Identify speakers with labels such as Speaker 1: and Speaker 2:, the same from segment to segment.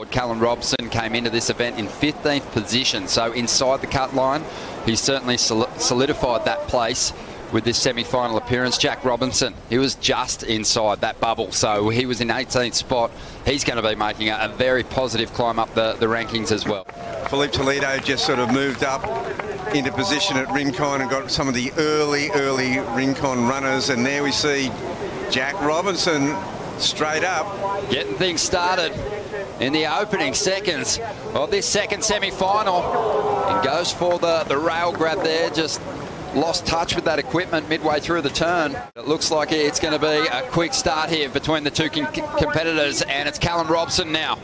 Speaker 1: Callum Robson came into this event in 15th position, so inside the cut line. He's certainly solidified that place with this semi-final appearance. Jack Robinson, he was just inside that bubble, so he was in 18th spot. He's going to be making a very positive climb up the rankings as well.
Speaker 2: Philippe Toledo just sort of moved up into position at Rincon and got some of the early Rincon runners, and there we see Jack Robinson straight up.
Speaker 1: Getting things started in the opening seconds of this second semi-final, and goes for the rail grab there. Just lost touch with that equipment midway through the turn. It looks like it's going to be a quick start here between the two competitors, and it's Callum Robson now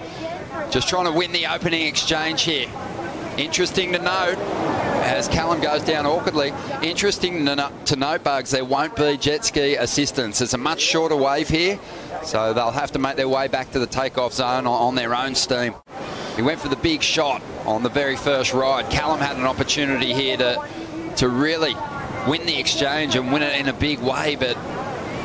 Speaker 1: just trying to win the opening exchange here. Interesting to note, as Callum goes down awkwardly, interesting to note, Bugs, there won't be jet ski assistance. It's a much shorter wave here, so they'll have to make their way back to the takeoff zone on their own steam. He went for the big shot on the very first ride. Callum had an opportunity here to really win the exchange and win it in a big way, but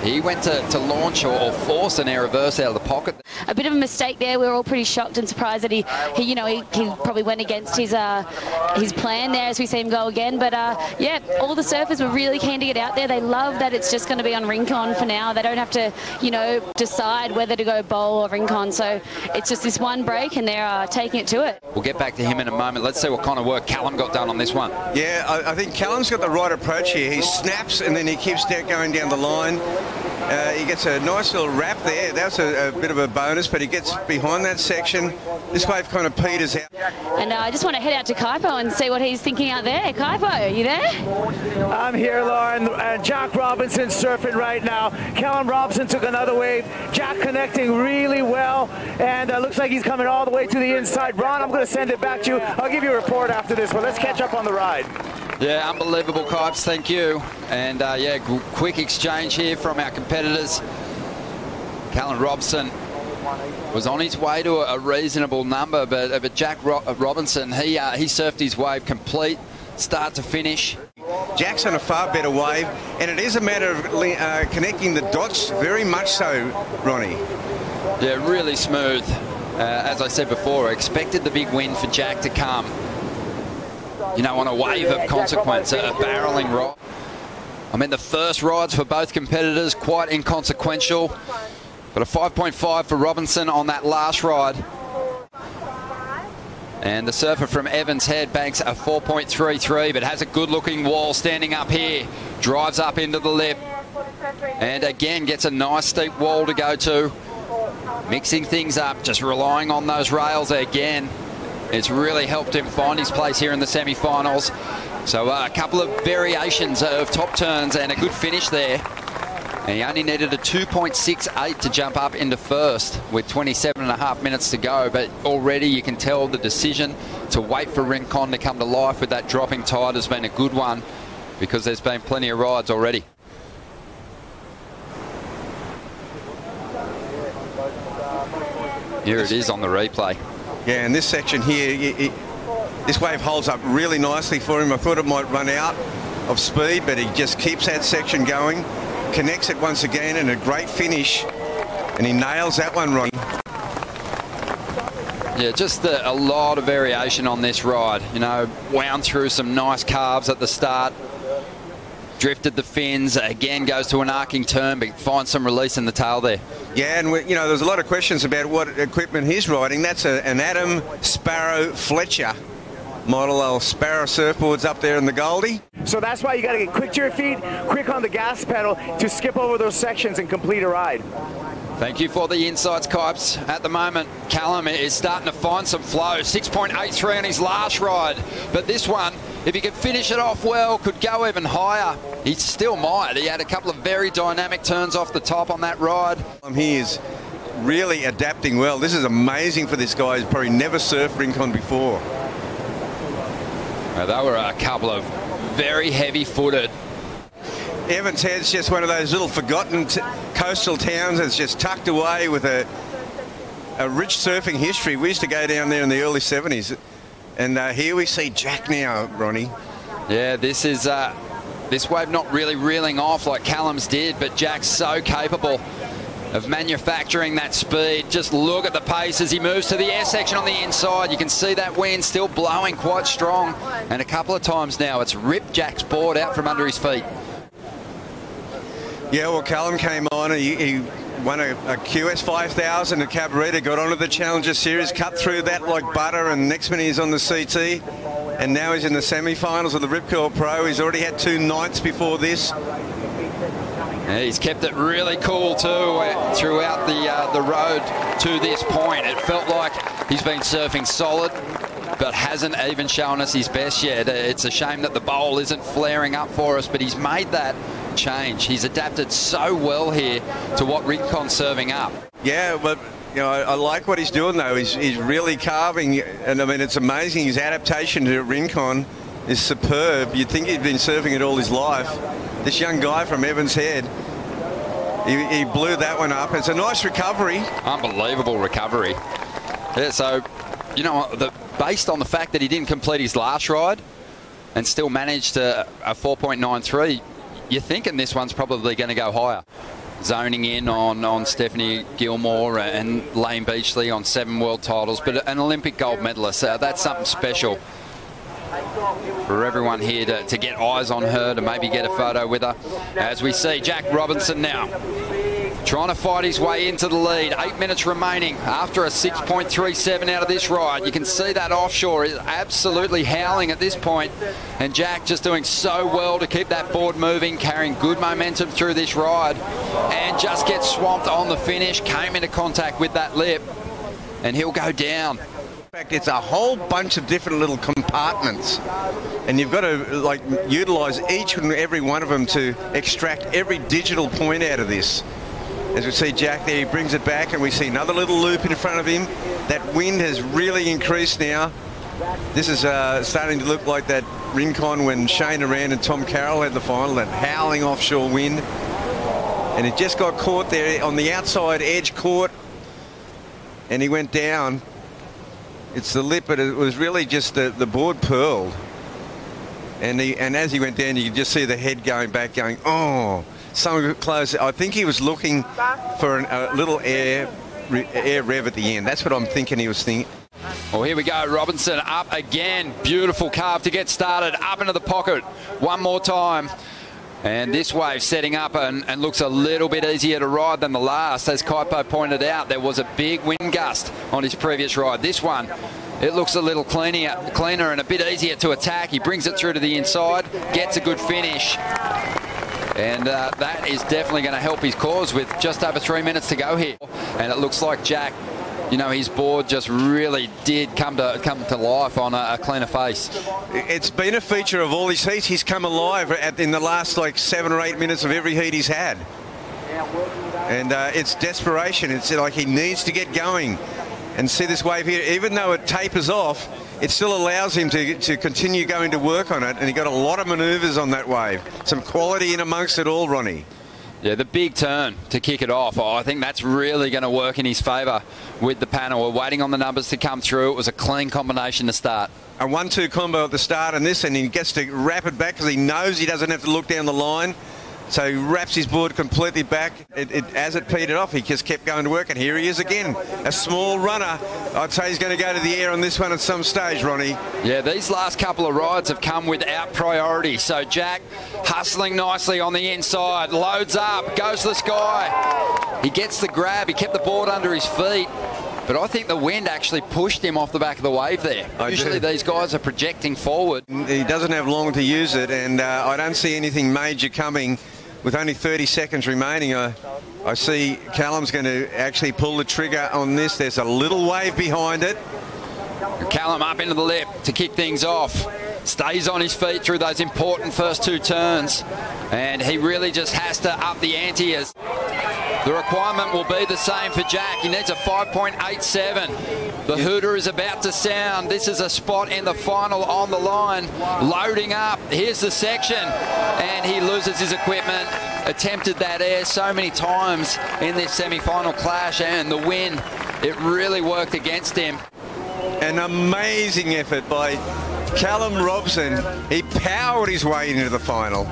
Speaker 1: he went to launch or force an air reverse out of the pocket.
Speaker 3: A bit of a mistake there. We were all pretty shocked and surprised that he probably went against his plan there as we see him go again. But yeah, all the surfers were really keen to get out there. They love that it's just going to be on Rincon for now. They don't have to, decide whether to go bowl or Rincon. So it's just this one break, and they're taking it to it.
Speaker 1: We'll get back to him in a moment. Let's see what kind of work Callum got done on this one.
Speaker 2: Yeah, I think Callum's got the right approach here. He snaps and then he keeps going down the line. He gets a nice little wrap there. That's a bit of a bonus, but he gets behind that section. This wave kind of peters out.
Speaker 3: And I just want to head out to Kaipo and see what he's thinking out there. Kaipo, are you there?
Speaker 4: I'm here, Lauren. Jack Robinson surfing right now. Callum Robson took another wave. Jack connecting really well, and looks like he's coming all the way to the inside. Ron, I'm going to send it back to you. I'll give you a report after this, but let's catch up on the ride.
Speaker 1: Yeah, unbelievable, Kipes. Thank you. And yeah, quick exchange here from our competitors. Callum Robson was on his way to a reasonable number, but Jack Robinson, he surfed his wave complete, start to finish.
Speaker 2: Jack's on a far better wave, and it is a matter of connecting the dots, very much so, Ronnie.
Speaker 1: Yeah, really smooth. As I said before, I expected the big win for Jack to come, on a wave of consequence, a barreling ride. I mean, the first rides for both competitors, quite inconsequential, but a 5.5 for Robinson on that last ride. And the surfer from Evans Head banks a 4.33, but has a good-looking wall standing up here. Drives up into the lip, and again gets a nice steep wall to go to. Mixing things up, just relying on those rails again. It's really helped him find his place here in the semi-finals. So a couple of variations of top turns and a good finish there. And he only needed a 2.68 to jump up into first with 27.5 minutes to go. But already you can tell the decision to wait for Rincon to come to life with that dropping tide has been a good one, because there's been plenty of rides already. Here it is on the replay.
Speaker 2: Yeah, and this section here, this wave holds up really nicely for him. I thought it might run out of speed, but he just keeps that section going, connects it once again, and a great finish. And he nails that one, Ron.
Speaker 1: Yeah, just a lot of variation on this ride. Wound through some nice carves at the start. Drifted the fins, again goes to an arcing turn, but finds some release in the tail there.
Speaker 2: Yeah, and there's a lot of questions about what equipment he's riding. That's an Adam Sparrow Fletcher model, Sparrow surfboards up there in the Goldie.
Speaker 4: So that's why you got to get quick to your feet, quick on the gas pedal to skip over those sections and complete a ride.
Speaker 1: Thank you for the insights, Kipes. At the moment, Callum is starting to find some flow. 6.83 on his last ride. But this one, if he could finish it off well, could go even higher. He still might. He had a couple of very dynamic turns off the top on that ride.
Speaker 2: He is really adapting well. This is amazing for this guy. He's probably never surfed Rincon before.
Speaker 1: Well, they were a couple of very heavy-footed.
Speaker 2: Evans Head's just one of those little forgotten coastal towns that's just tucked away with a rich surfing history. We used to go down there in the early 70s. And here we see Jack now, Ronnie.
Speaker 1: Yeah, this is this wave not really reeling off like Callum's did, but Jack's so capable of manufacturing that speed. Just look at the pace as he moves to the air section on the inside. You can see that wind still blowing quite strong. And a couple of times now, it's ripped Jack's board out from under his feet.
Speaker 2: Yeah, well, Callum came on. He won a QS 5000 at Cabarita, got onto the Challenger Series, cut through that like butter, and next minute he's on the CT. And now he's in the semi-finals of the Rip Curl Pro. He's already had 2 nights before this.
Speaker 1: Yeah, he's kept it really cool too throughout the road to this point. It felt like he's been surfing solid, but hasn't even shown us his best yet. It's a shame that the bowl isn't flaring up for us, but he's made that change. He's adapted so well here to what Rincon's serving up.
Speaker 2: Yeah, but you know, I like what he's doing though. He's really carving, and I mean, it's amazing. His adaptation to Rincon is superb. You'd think he'd been surfing it all his life. This young guy from Evans Head, he blew that one up. It's a nice recovery.
Speaker 1: Unbelievable recovery. Yeah, so, you know, based on the fact that he didn't complete his last ride and still managed a 4.93, you're thinking this one's probably going to go higher. Zoning in on Stephanie Gilmore and Lane Beachley on 7 world titles, but an Olympic gold medalist. That's something special for everyone here to get eyes on her, to maybe get a photo with her. As we see Jack Robinson now trying to fight his way into the lead. 8 minutes remaining after a 6.37 out of this ride. You can see that offshore is absolutely howling at this point, and Jack just doing so well to keep that board moving, carrying good momentum through this ride, and just gets swamped on the finish. Came into contact with that lip, and he'll go down.
Speaker 2: In fact, it's a whole bunch of different little compartments, and you've got to like utilize each and every one of them to extract every digital point out of this. As we see Jack there, he brings it back, and we see another little loop in front of him. That wind has really increased now. This is starting to look like that Rincon when Shane Aran and Tom Carroll had the final, that howling offshore wind. And it just got caught there on the outside edge, caught, and he went down. It's the lip, but it was really just the board pearled. And as he went down, you could just see the head going back, going, oh, so close. I think he was looking for a little air rev at the end. That's what I'm thinking he was thinking.
Speaker 1: Well, here we go. Robinson up again. Beautiful carve to get started. Up into the pocket. One more time. And this wave setting up and looks a little bit easier to ride than the last. As Kaipo pointed out, there was a big wind gust on his previous ride. This one, it looks a little cleaner and a bit easier to attack. He brings it through to the inside, gets a good finish. And that is definitely going to help his cause with just over 3 minutes to go here. And it looks like Jack, you know, his board just really did come to life on a cleaner face. It's
Speaker 2: been a feature of all his heats. He's come alive in the last like 7 or 8 minutes of every heat he's had. And it's desperation. It's like he needs to get going. And see this wave here, even though it tapers off, it still allows him to continue going to work on it. And he got a lot of manoeuvres on that wave. Some quality in amongst it all, Ronnie.
Speaker 1: Yeah, the big turn to kick it off, I think that's really going to work in his favour with the panel. We're waiting on the numbers to come through. It was a clean combination to start.
Speaker 2: A 1-2 combo at the start and this, and he gets to wrap it back because he knows he doesn't have to look down the line. So he wraps his board completely back. As it petered off, he just kept going to work, and here he is again. A small runner. I'd say he's going to go to the air on this one at some stage, Ronnie.
Speaker 1: Yeah, these last couple of rides have come without priority. So Jack hustling nicely on the inside, loads up, goes to the sky. He gets the grab. He kept the board under his feet. But I think the wind actually pushed him off the back of the wave there. Usually these guys are projecting forward.
Speaker 2: He doesn't have long to use it, and I don't see anything major coming. With only 30 seconds remaining, I see Callum's going to actually pull the trigger on this. There's a little wave behind it.
Speaker 1: Callum up into the lip to kick things off. Stays on his feet through those important first 2 turns. And he really just has to up the ante as the requirement will be the same for Jack. He needs a 5.87. The hooter is about to sound. This is a spot in the final on the line. Loading up. Here's the section. And he loses his equipment. Attempted that air so many times in this semi-final clash, and the wind, it really worked against him.
Speaker 2: An amazing effort by Callum Robson. He powered his way into the final.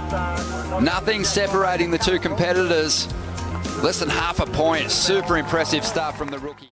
Speaker 1: Nothing separating the two competitors. Less than half a point. Super impressive stuff from the rookie.